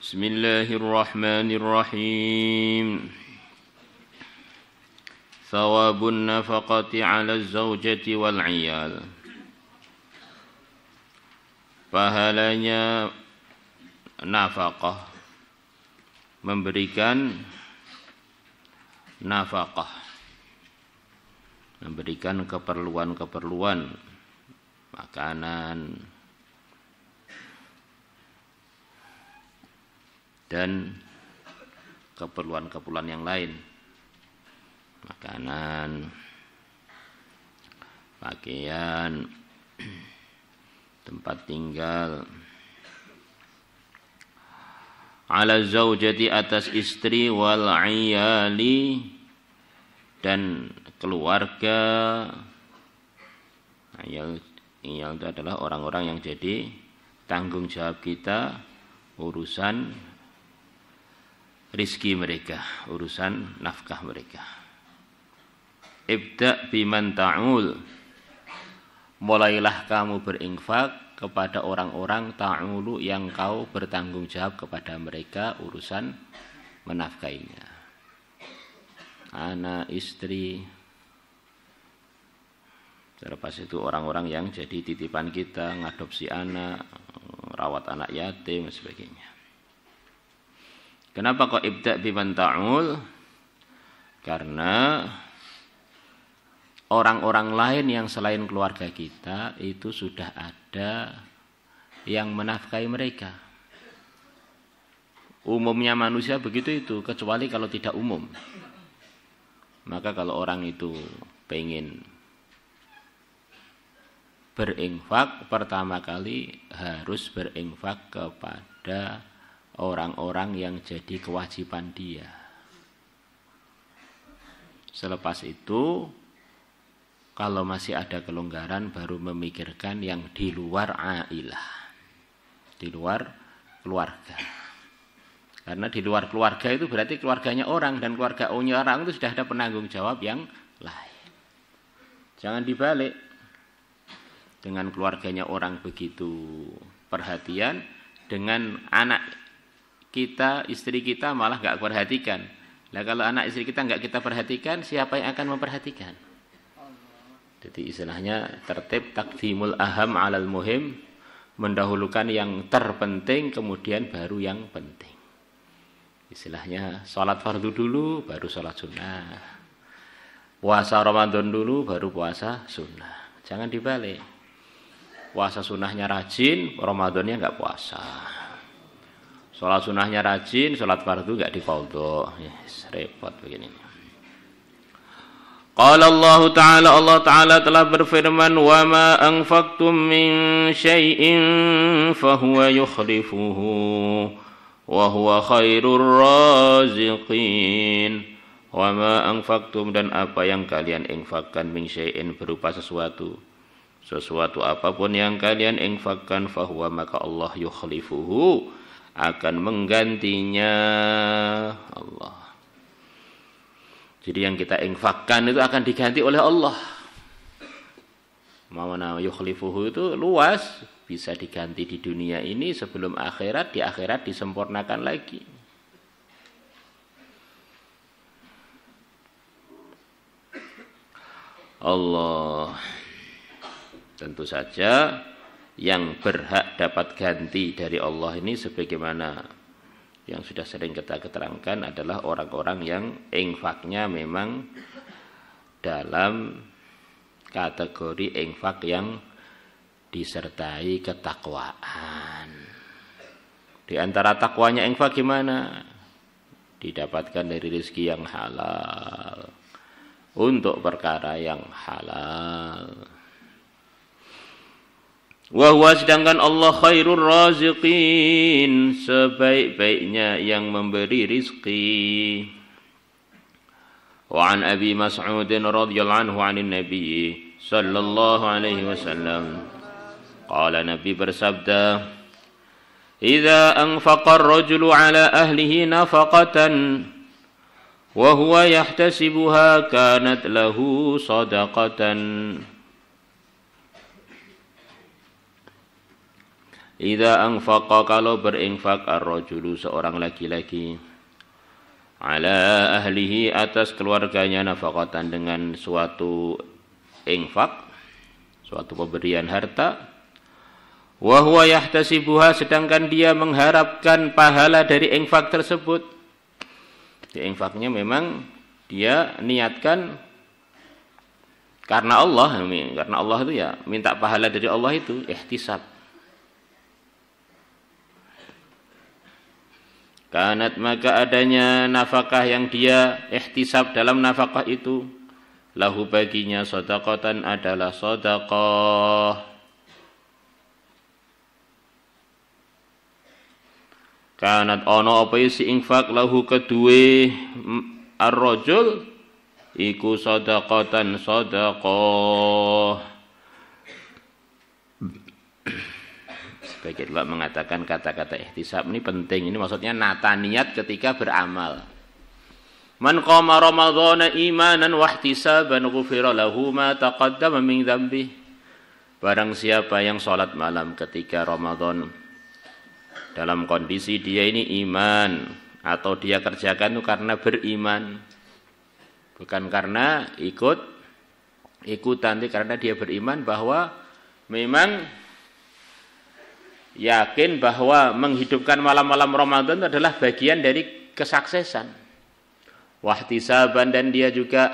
Bismillahirrahmanirrahim. Thawabun nafaqati 'ala az-zawjati wal 'iyal. Pahalanya nafaqah, memberikan nafaqah, memberikan keperluan-keperluan makanan dan keperluan-keperluan yang lain, makanan, pakaian, tempat tinggal. Ala zaujati, atas istri, wal iyali, dan keluarga. Iyal itu adalah orang-orang yang jadi tanggung jawab kita urusan rizki mereka, urusan nafkah mereka. Ibda' biman ta'ul, mulailah kamu berinfak kepada orang-orang ta'ulu yang kau bertanggung jawab kepada mereka urusan menafkainya. Anak, istri, terlepas itu orang-orang yang jadi titipan kita, ngadopsi anak, rawat anak yatim dan sebagainya. Kenapa kok ibda' biman ta'ul? Karena orang-orang lain yang selain keluarga kita itu sudah ada yang menafkahi mereka. Umumnya manusia begitu itu, kecuali kalau tidak umum. Maka kalau orang itu pengen berinfak, pertama kali harus berinfak kepada orang-orang yang jadi kewajiban dia. Selepas itu, kalau masih ada kelonggaran, baru memikirkan yang di luar ailah, di luar keluarga. Karena di luar keluarga itu berarti keluarganya orang, dan keluarga orang itu sudah ada penanggung jawab yang lain. Jangan dibalik. Dengan keluarganya orang begitu perhatian, dengan anak kita, istri kita malah gak perhatikan. Nah kalau anak istri kita gak kita perhatikan, siapa yang akan memperhatikan? Jadi istilahnya tertib taqdimul aham 'alal muhim, mendahulukan yang terpenting kemudian baru yang penting. Istilahnya sholat fardu dulu baru sholat sunnah, puasa Ramadan dulu baru puasa sunnah. Jangan dibalik. Puasa sunnahnya rajin, Ramadannya enggak puasa. Sholat sunnahnya rajin, sholat fardu enggak difardhu. Yes, repot begini. Qala Allah Ta'ala telah berfirman, "Wa ma anfaqtum min syai'in fahuwa yukhlifuhu wa huwa khairur raziqin." Wa ma anfaqtum, dan apa yang kalian infakkan, min syai'in berupa sesuatu apapun yang kalian infakkan, fahuwa, maka Allah yukhlifuhu, akan menggantinya Allah. Jadi yang kita infakkan itu akan diganti oleh Allah. Mana yukhlifuhu itu luas, bisa diganti di dunia ini sebelum akhirat, di akhirat disempurnakan lagi. Allah. Tentu saja yang berhak dapat ganti dari Allah ini sebagaimana yang sudah sering kita keterangkan adalah orang-orang yang infaknya memang dalam kategori infak yang disertai ketakwaan. Di antara takwanya infak gimana? Didapatkan dari rezeki yang halal, untuk perkara yang halal. Wa huwa, sedangkan Allah khairur raziqin, sebaik-baiknya yang memberi rizki. Wa an Abi Mas'ud radhiyallahu anhu 'anil Nabi sallallahu alaihi wasallam, qala, Nabi bersabda, "Idza anfaqa ar-rajulu 'ala ahlihi nafaqatan wa huwa yahtasibuha kanat lahu shadaqatan." Idza anfaqa kalau berinfak ar-rajulu seorang laki-laki ala ahlihi atas keluarganya nafaqatan dengan suatu infak, suatu pemberian harta, wa huwa yahtasibuha sedangkan dia mengharapkan pahala dari infak tersebut. Di infaknya memang dia niatkan karena Allah itu ya minta pahala dari Allah itu ihtisab. Kanat maka adanya nafkah yang dia ihtisab dalam nafkah itu lahu baginya sedekatan adalah sedekah. Kanat ono apa isi infak lahu kedue ar-rajul iku sedekatan sedekah. Sebagian ulama mengatakan kata-kata ihtisab ini penting. Ini maksudnya nata niat ketika beramal. Man qama ramadhana imanan wa ihtisaban ghufira lahu ma taqaddama min dzambi. Barang siapa yang salat malam ketika Ramadan dalam kondisi dia ini iman atau dia kerjakan itu karena beriman. Bukan karena ikutan, karena dia beriman bahwa memang yakin bahwa menghidupkan malam-malam Ramadan itu adalah bagian dari kesuksesan. Wahtisaban dan dia juga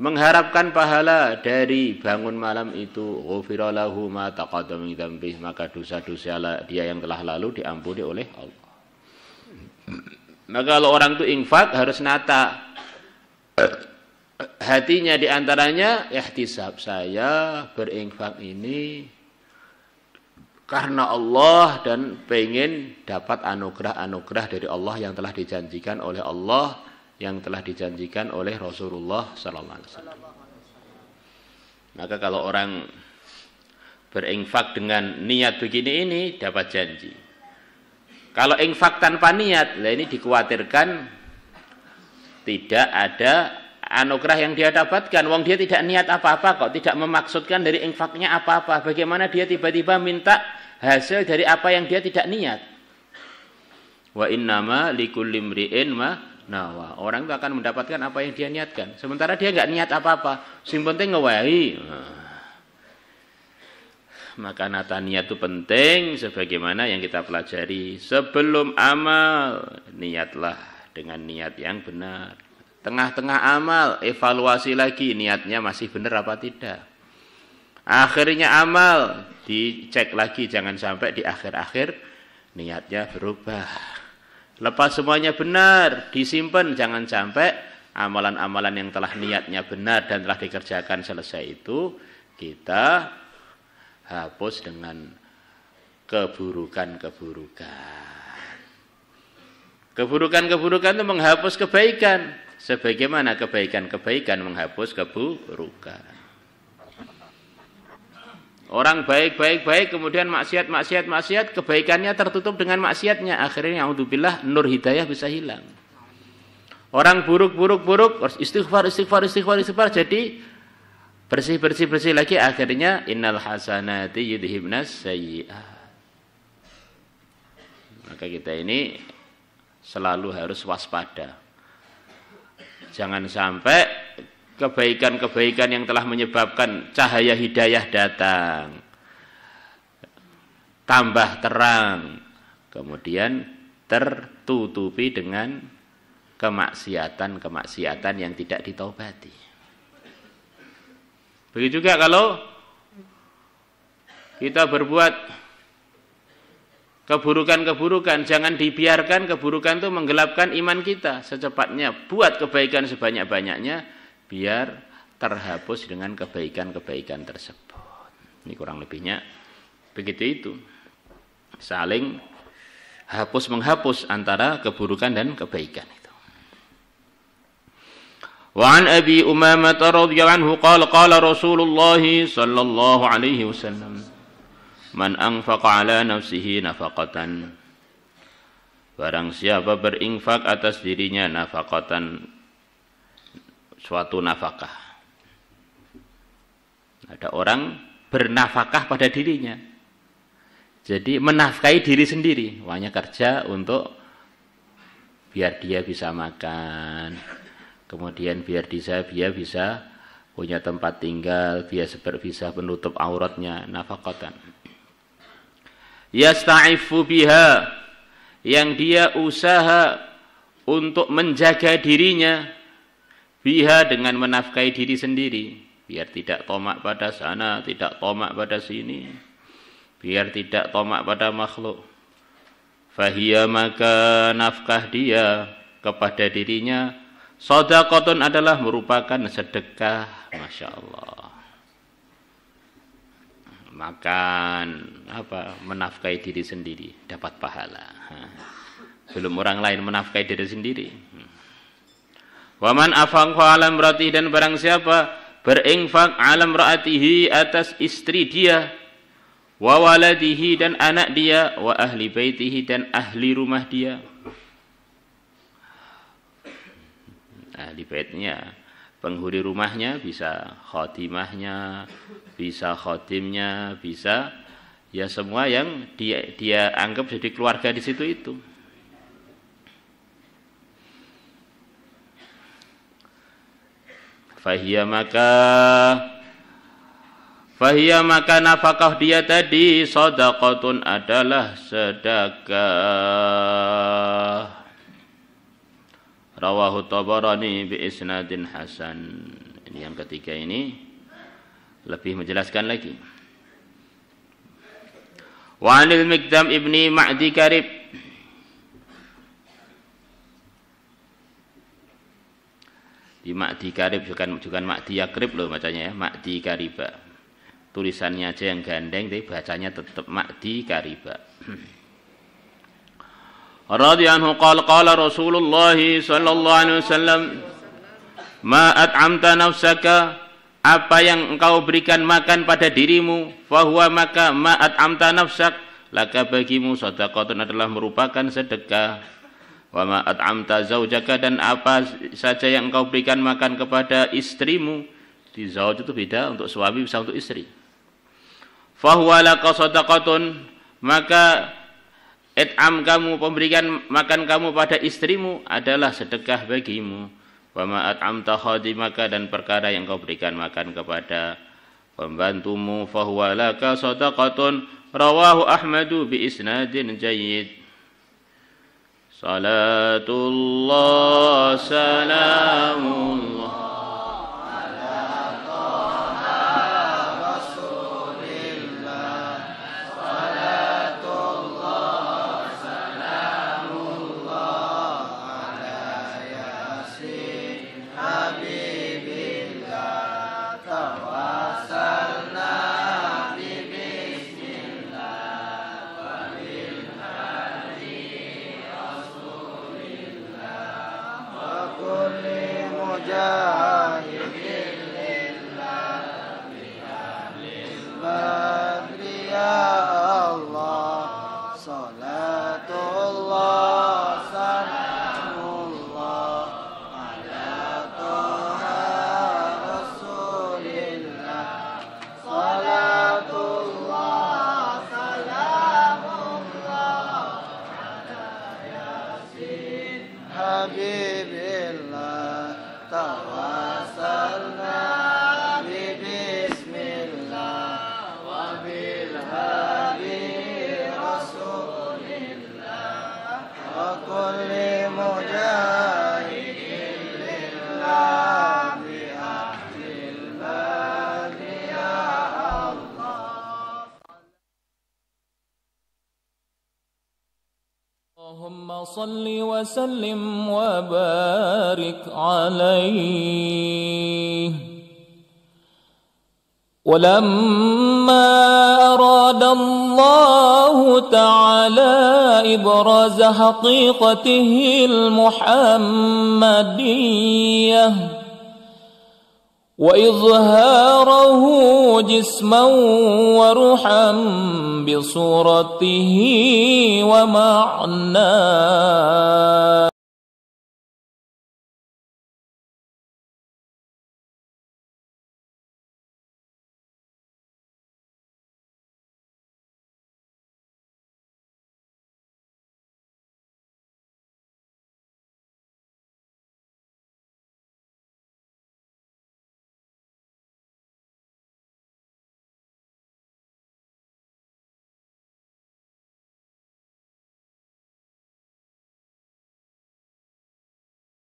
mengharapkan pahala dari bangun malam itu. Ghufira lahu ma taqaddama min dzambi, maka dosa-dosa dia yang telah lalu diampuni oleh Allah. Maka kalau orang itu infak harus nata hatinya, diantaranya ihtisab, saya berinfak ini karena Allah dan pengen dapat anugerah-anugerah dari Allah yang telah dijanjikan oleh Allah, yang telah dijanjikan oleh Rasulullah sallallahu alaihi wasallam. Maka kalau orang berinfak dengan niat begini ini dapat janji. Kalau infak tanpa niat, lah ini dikhawatirkan tidak ada anugerah yang dia dapatkan. Wong dia tidak niat apa-apa kok, tidak memaksudkan dari infaknya apa-apa. Bagaimana dia tiba-tiba minta hasil dari apa yang dia tidak niat? Wa innama likulli imri'in ma nawa. Orang itu akan mendapatkan apa yang dia niatkan. Sementara dia enggak niat apa-apa, sing penting ngewahi. Maka nata niat itu penting sebagaimana yang kita pelajari sebelum amal. Niatlah dengan niat yang benar. Tengah-tengah amal evaluasi lagi niatnya masih benar apa tidak. Akhirnya amal dicek lagi, jangan sampai di akhir-akhir niatnya berubah. Lepas semuanya benar, disimpan, jangan sampai amalan-amalan yang telah niatnya benar dan telah dikerjakan selesai itu kita hapus dengan keburukan-keburukan. Keburukan-keburukan itu menghapus kebaikan, sebagaimana kebaikan-kebaikan menghapus keburukan. Orang baik, kemudian maksiat, kebaikannya tertutup dengan maksiatnya. Akhirnya naudzubillah nur hidayah bisa hilang. Orang buruk, istighfar, jadi bersih lagi. Akhirnya innal hasanati yudhibnas sayyi'at. Maka kita ini selalu harus waspada. Jangan sampai kebaikan-kebaikan yang telah menyebabkan cahaya hidayah datang, tambah terang, kemudian tertutupi dengan kemaksiatan yang tidak ditaubati. Begitu juga kalau kita berbuat keburukan-keburukan, jangan dibiarkan keburukan itu menggelapkan iman kita. Secepatnya buat kebaikan sebanyak-banyaknya biar terhapus dengan kebaikan-kebaikan tersebut. Ini kurang lebihnya begitu itu. Saling hapus-menghapus antara keburukan dan kebaikan itu. Wa an Abi Umamah radhiyallahu anhu qala Rasulullah sallallahu alaihi wasallam man anfaqa ala nafsihi nafaqatan, barang siapa berinfak atas dirinya nafaqatan, suatu nafkah. Ada orang bernafkah pada dirinya. Jadi menafkahi diri sendiri, uangnya kerja untuk biar dia bisa makan, kemudian biar dia bisa punya tempat tinggal, dia bisa menutup auratnya, nafaqatan. Yasta'ifu biha, yang dia usaha untuk menjaga dirinya, biha dengan menafkahi diri sendiri, biar tidak tomak pada sana, tidak tomak pada sini, biar tidak tomak pada makhluk. Fahiyya, maka nafkah dia kepada dirinya, shadaqatun adalah merupakan sedekah. Masya Allah. Makan menafkahi diri sendiri dapat pahala. Belum orang lain menafkahi diri sendiri. Waman afaqa ala imratihi, dan barang siapa berinfak ala imratihi atas istri dia, wa waladihi dan anak dia, wa ahli baitihi dan ahli rumah dia. Ahli baitnya, penghuni rumahnya, bisa khotimahnya, bisa khotimnya, bisa ya semua yang dia anggap jadi keluarga di situ itu. Fahiyya, maka nafkah dia tadi shadaqatun adalah sedekah. Rawahu Tabarani bi isnadin hasan. Ini yang ketiga, ini lebih menjelaskan lagi. Wa 'anil Miqdam ibni Ma'di Karib, di Ma'di Karib, bukan Ma'di Yakrib loh bacanya ya, Ma'di Kariba. Tulisannya aja yang gandeng, tapi bacanya tetap Ma'di Kariba. Radhiyallahu qala Rasulullah sallallahu alaihi wasallam, ma at'amta nafsaka, apa yang engkau berikan makan pada dirimu, fahuwa, maka ma at'amta nafsak, laka bagimu shadaqatun adalah merupakan sedekah. Wa ma at'amta zaujaka, dan apa saja yang engkau berikan makan kepada istrimu. Di zauj itu beda, untuk suami bisa untuk istri. Fahuwa laka shadaqatun, maka it'am kamu, pemberian makan kamu pada istrimu adalah sedekah bagimu. Wa ma at'amta khadimaka, dan perkara yang kau berikan makan kepada pembantumu, fahuwa laka shadaqatun. Rawahu Ahmadu bi isnadin jayyid. Salatullah salamullah صل وسلم وبارك عليه. ولما أراد الله تعالى إبراز حقيقته المحمدية وإظهاره جسما وروحا بصورته ومعناه